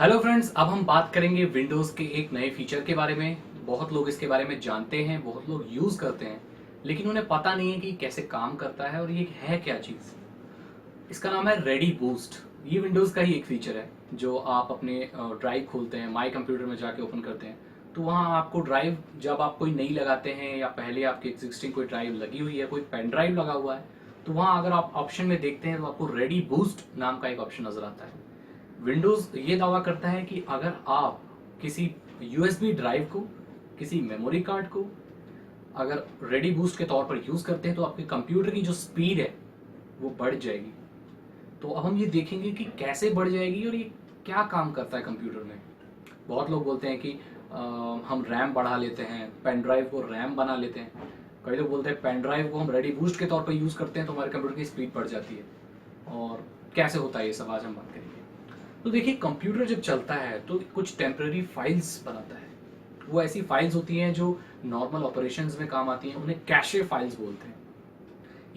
Hello friends, अब हम बात करेंगे विंडोज़ के एक नए फीचर के बारे में। बहुत लोग इसके बारे में जानते हैं, बहुत लोग यूज़ करते हैं, लेकिन उन्हें पता नहीं है कि कैसे काम करता है और ये है क्या चीज़। इसका नाम है रेडी बूस्ट। ये विंडोज़ का ही एक फीचर है जो आप अपने ड्राइव खोलते हैं, माई कंप्यूटर में जाके ओपन करते हैं, तो वहाँ आपको ड्राइव जब आप कोई नई लगाते हैं या पहले आपकी एग्जिस्टिंग कोई ड्राइव लगी हुई है, कोई पेन ड्राइव लगा हुआ है, तो वहाँ अगर आप ऑप्शन में देखते हैं तो आपको रेडी बूस्ट नाम का एक ऑप्शन नज़र आता है। विंडोज़ ये दावा करता है कि अगर आप किसी यूएसबी ड्राइव को, किसी मेमोरी कार्ड को अगर रेडी बूस्ट के तौर पर यूज़ करते हैं तो आपके कंप्यूटर की जो स्पीड है वो बढ़ जाएगी। तो अब हम ये देखेंगे कि कैसे बढ़ जाएगी और ये क्या काम करता है कंप्यूटर में। बहुत लोग बोलते हैं कि हम रैम बढ़ा लेते हैं, पेन ड्राइव को रैम बना लेते हैं। कई लोग बोलते हैं पेन ड्राइव को हम रेडी बूस्ट के तौर पर यूज़ करते हैं तो हमारे कंप्यूटर की स्पीड बढ़ जाती है। और कैसे होता है ये सब आज हम बात करेंगे। तो देखिए, कंप्यूटर जब चलता है तो कुछ टेम्पररी फाइल्स बनाता है। वो ऐसी फाइल्स होती हैं जो नॉर्मल ऑपरेशंस में काम आती हैं, उन्हें कैशे फाइल्स बोलते हैं।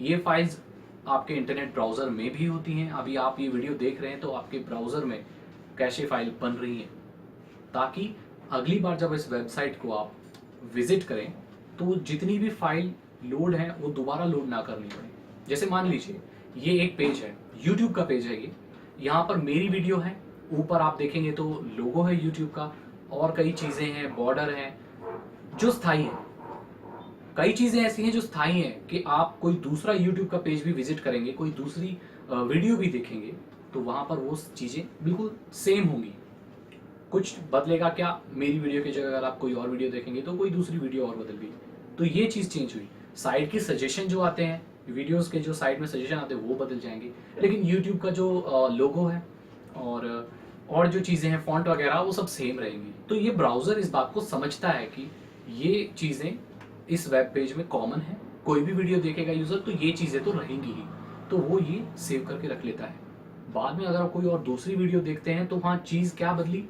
ये फाइल्स आपके इंटरनेट ब्राउज़र में भी होती हैं। अभी आप ये वीडियो देख रहे हैं तो आपके ब्राउज़र में कैशे फाइल बन रही है, ताकि अगली बार जब इस वेबसाइट को आप विजिट करें तो जितनी भी फाइल लोड है वो दोबारा लोड ना करनी पड़े। जैसे मान लीजिए ये एक पेज है, यूट्यूब का पेज है ये, यहाँ पर मेरी वीडियो है, ऊपर आप देखेंगे तो लोगो है यूट्यूब का, और कई चीज़ें हैं, बॉर्डर हैं जो स्थायी है। कई चीज़ें ऐसी हैं जो स्थायी हैं कि आप कोई दूसरा यूट्यूब का पेज भी विजिट करेंगे, कोई दूसरी वीडियो भी देखेंगे तो वहाँ पर वो चीज़ें बिल्कुल सेम होंगी। कुछ बदलेगा क्या, मेरी वीडियो की जगह अगर आप कोई और वीडियो देखेंगे तो कोई दूसरी वीडियो और बदल गई, तो ये चीज़ चेंज हुई। साइड के सजेशन जो आते हैं, वीडियोस के जो साइड में सजेशन आते हैं वो बदल जाएंगे, लेकिन यूट्यूब का जो लोगो है और जो चीज़ें हैं, फॉन्ट वगैरह, वो सब सेम रहेंगी। तो ये ब्राउज़र इस बात को समझता है कि ये चीज़ें इस वेब पेज में कॉमन है, कोई भी वीडियो देखेगा यूज़र तो ये चीज़ें तो रहेंगी ही, तो वो ये सेव करके रख लेता है। बाद में अगर आप कोई और दूसरी वीडियो देखते हैं तो वहाँ चीज़ क्या बदली,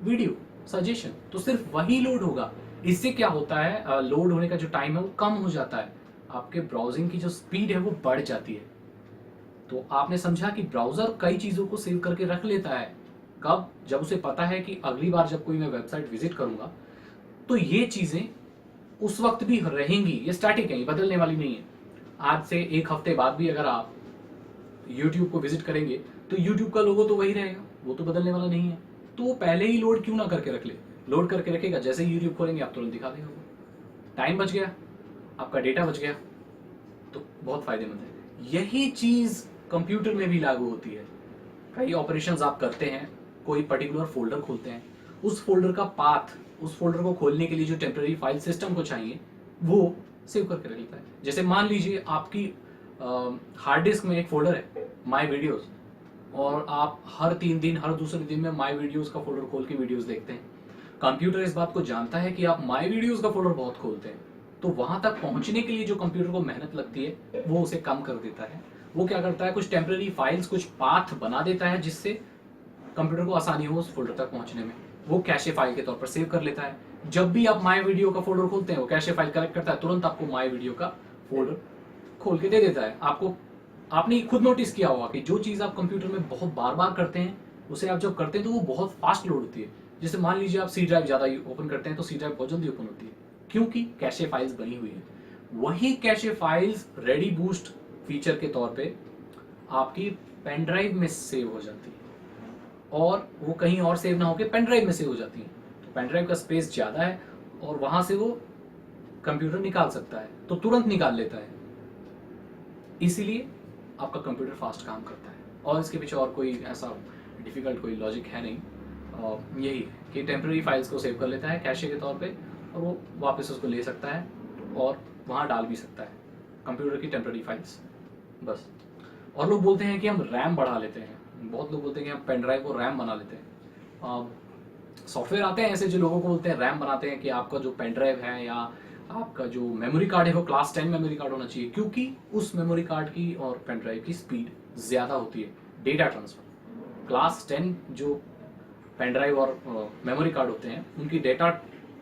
वीडियो सजेशन तो सिर्फ वही लोड होगा। इससे क्या होता है, लोड होने का जो टाइम है वो कम हो जाता है, आपके ब्राउजिंग की जो स्पीड है वो बढ़ जाती है। तो आपने समझा कि ब्राउजर कई चीज़ों को सेव करके रख लेता है। कब, जब उसे पता है कि अगली बार जब कोई मैं वेबसाइट विजिट करूंगा तो ये चीज़ें उस वक्त भी रहेंगी, ये स्टैटिक है, ये बदलने वाली नहीं है। आज से एक हफ्ते बाद भी अगर आप यूट्यूब को विजिट करेंगे तो यूट्यूब का लोगो तो वही रहेगा, वो तो बदलने वाला नहीं है। तो वो पहले ही लोड क्यों ना करके रख ले, लोड करके रखेगा, जैसे ही यूट्यूब खोलेंगे आप तुरंत दिखा देगा। वो टाइम बच गया, आपका डेटा बच गया, तो बहुत फायदेमंद है। यही चीज कंप्यूटर में भी लागू होती है। कई ऑपरेशंस आप करते हैं, कोई पर्टिकुलर फोल्डर खोलते हैं, उस फोल्डर का पाथ, उस फोल्डर को खोलने के लिए जो टेम्पररी फाइल सिस्टम को चाहिए वो सेव करके रख लेता है। जैसे मान लीजिए आपकी हार्ड डिस्क में एक फोल्डर है माई वीडियोज, और आप हर 3 दिन, हर दूसरे दिन में माई वीडियोज का फोल्डर खोल के वीडियोज देखते हैं। कंप्यूटर इस बात को जानता है कि आप माई वीडियोज का फोल्डर बहुत खोलते हैं, तो वहां तक पहुंचने के लिए जो कंप्यूटर को मेहनत लगती है वो उसे कम कर देता है। वो क्या करता है, कुछ टेम्पररी फाइल्स, कुछ पाथ बना देता है जिससे कंप्यूटर को आसानी हो उस फोल्डर तक पहुंचने में। वो कैशे फाइल के तौर पर सेव कर लेता है। जब भी आप माई वीडियो का फोल्डर खोलते हैं वो कैशे फाइल कलेक्ट करता है, तुरंत आपको माई वीडियो का फोल्डर खोल के दे देता है। आपको, आपने खुद नोटिस किया होगा कि जो चीज़ आप कंप्यूटर में बहुत बार बार करते हैं उसे आप जब करते हैं तो वो बहुत फास्ट लोड होती है। जैसे मान लीजिए आप सी ड्राइव ज़्यादा ओपन करते हैं तो सी ड्राइव बहुत जल्दी ओपन होती है, क्योंकि कैशे फाइल्स बनी हुई है। वही cache files ready boost feature के तौर पे आपकी पेन ड्राइव में सेव हो जाती है, और वो कहीं और सेव ना होकर पेन ड्राइव में सेव हो जाती है। तो पेन ड्राइव का स्पेस ज़्यादा है और वहाँ से वो कंप्यूटर निकाल सकता है, तो तुरंत निकाल लेता है। इसीलिए आपका कंप्यूटर फास्ट काम करता है, और इसके पीछे और कोई ऐसा डिफिकल्ट कोई लॉजिक है नहीं। यही है कि टेम्पररी फाइल्स को सेव कर लेता है कैशे के तौर पे, और वो वापस उसको ले सकता है और वहाँ डाल भी सकता है कंप्यूटर की टेम्पररी फाइल्स, बस। और लोग बोलते हैं कि हम रैम बढ़ा लेते हैं, बहुत लोग बोलते हैं कि हम पेन ड्राइव को रैम बना लेते हैं। सॉफ्टवेयर आते हैं ऐसे जो लोगों को बोलते हैं रैम बनाते हैं कि आपका जो पेन ड्राइव है या आपका जो मेमोरी कार्ड है वो क्लास 10 मेमोरी कार्ड होना चाहिए, क्योंकि उस मेमोरी कार्ड की और पेन ड्राइव की स्पीड ज़्यादा होती है डेटा ट्रांसफर। क्लास 10 जो पेन ड्राइव और मेमोरी कार्ड होते हैं उनकी डेटा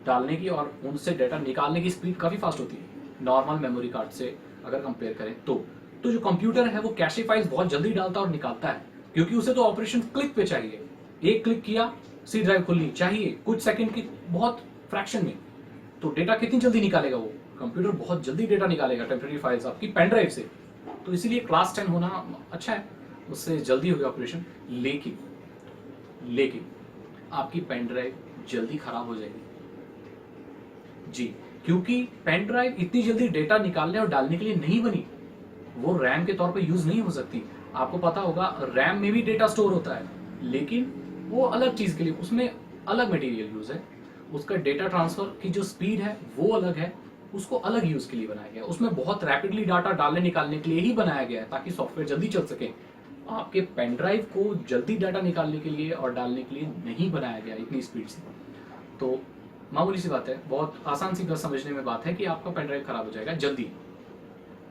डालने की और उनसे डेटा निकालने की स्पीड काफ़ी फास्ट होती है नॉर्मल मेमोरी कार्ड से अगर कंपेयर करें तो जो कंप्यूटर है वो कैशे फाइल्स बहुत जल्दी डालता और निकालता है, क्योंकि उसे तो ऑपरेशन क्लिक पे चाहिए। एक क्लिक किया, सी ड्राइव खुलनी चाहिए कुछ सेकंड की, बहुत फ्रैक्शन में। तो डेटा कितनी जल्दी निकालेगा वो कंप्यूटर, बहुत जल्दी डेटा निकालेगा टेम्पररी फाइल्स आपकी पेन ड्राइव से। तो इसीलिए क्लास 10 होना अच्छा है, उससे जल्दी हो गया ऑपरेशन। लेकिन लेकिन आपकी पेन ड्राइव जल्दी खराब हो जाएगी जी, क्योंकि पेन ड्राइव इतनी जल्दी डेटा निकालने और डालने के लिए नहीं बनी। वो रैम के तौर पे यूज नहीं हो सकती। आपको पता होगा रैम में भी डेटा स्टोर होता है, लेकिन वो अलग चीज के लिए, उसमें अलग मटेरियल यूज है। उसका डेटा ट्रांसफर की जो स्पीड है वो अलग है, उसको अलग यूज के लिए बनाया गया है। उसमें बहुत रैपिडली डाटा डालने निकालने के लिए ही बनाया गया है, ताकि सॉफ्टवेयर जल्दी चल सके। आपके पेन ड्राइव को जल्दी डाटा निकालने के लिए और डालने के लिए नहीं बनाया गया इतनी स्पीड से। तो मामूली सी बात है, बहुत आसान सी बस समझने में बात है कि आपका पेन ड्राइव खराब हो जाएगा जल्दी।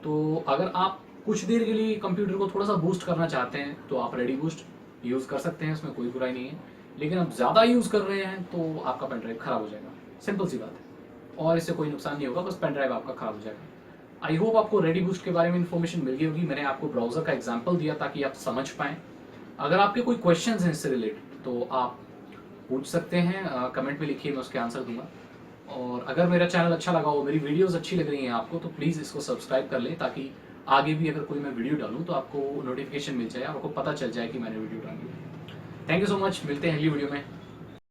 तो अगर आप कुछ देर के लिए कंप्यूटर को थोड़ा सा बूस्ट करना चाहते हैं तो आप रेडी बूस्ट यूज कर सकते हैं, उसमें कोई बुराई नहीं है। लेकिन आप ज्यादा यूज कर रहे हैं तो आपका पेन ड्राइव खराब हो जाएगा, सिंपल सी बात है। और इससे कोई नुकसान नहीं होगा, बस पेन ड्राइव आपका खराब हो जाएगा। आई होप आपको रेडी बूस्ट के बारे में इन्फॉर्मेशन मिल गई होगी। मैंने आपको ब्राउजर का एग्जाम्पल दिया ताकि आप समझ पाएं। अगर आपके कोई क्वेश्चन हैं इससे रिलेटेड तो आप पूछ सकते हैं, कमेंट में लिखिए, मैं उसके आंसर दूंगा। और अगर मेरा चैनल अच्छा लगा हो, मेरी वीडियोस अच्छी लग रही हैं आपको, तो प्लीज़ इसको सब्सक्राइब कर लें, ताकि आगे भी अगर कोई मैं वीडियो डालूं तो आपको नोटिफिकेशन मिल जाए, आपको पता चल जाए कि मैंने वीडियो डाली है। थैंक यू सो मच, मिलते हैं अगली वीडियो में।